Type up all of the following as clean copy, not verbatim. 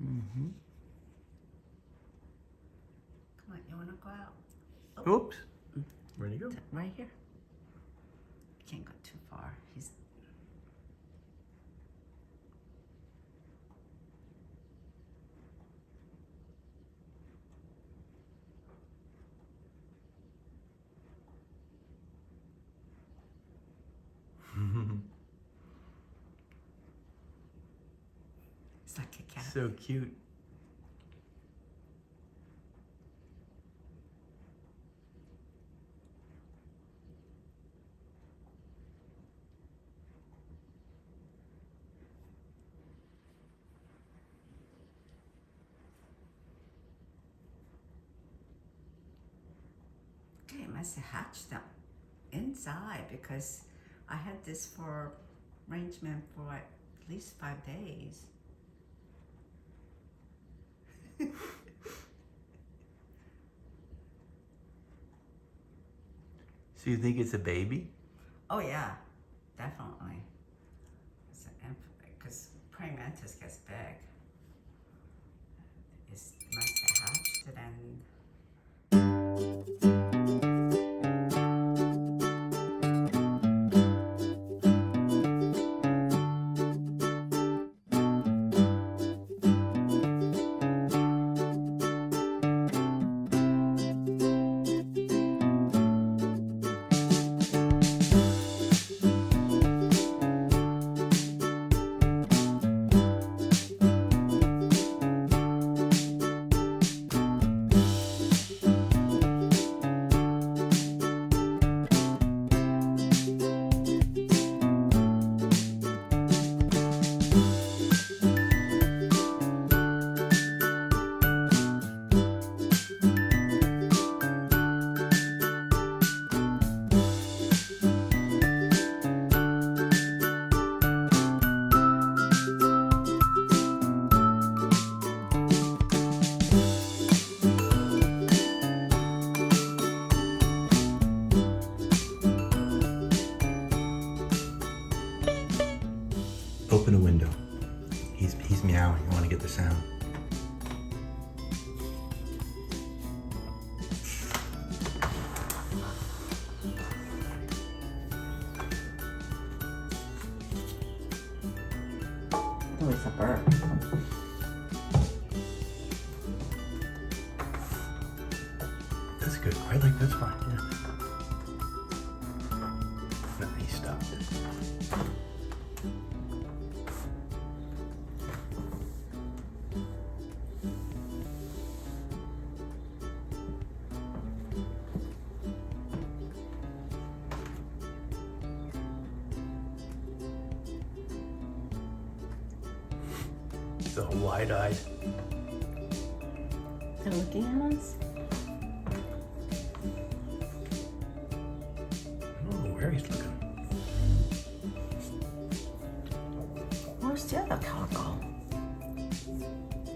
Mm-hmm. Come on, you wanna go out? Oh. Oops. Where'd he go? Right here. Can't go too far. He's. It's like a cat. So cute. Okay, it must have hatched them inside because I had this for arrangement for at least 5 days. So you think it's a baby? Oh yeah, definitely. Because praying mantis gets big. It must have hatched it and. Open a window. He's meowing. You want to get the sound. Oh, it's a bird. That's good. I like this one. Yeah. No, he stopped. He's all wide-eyed. They're looking at us? I don't know where he's looking. Where's the other calico?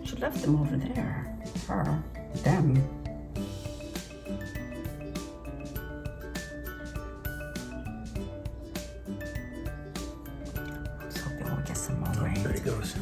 She left them over there. Her. Them. Let's hope we'll get some more rain. There he goes.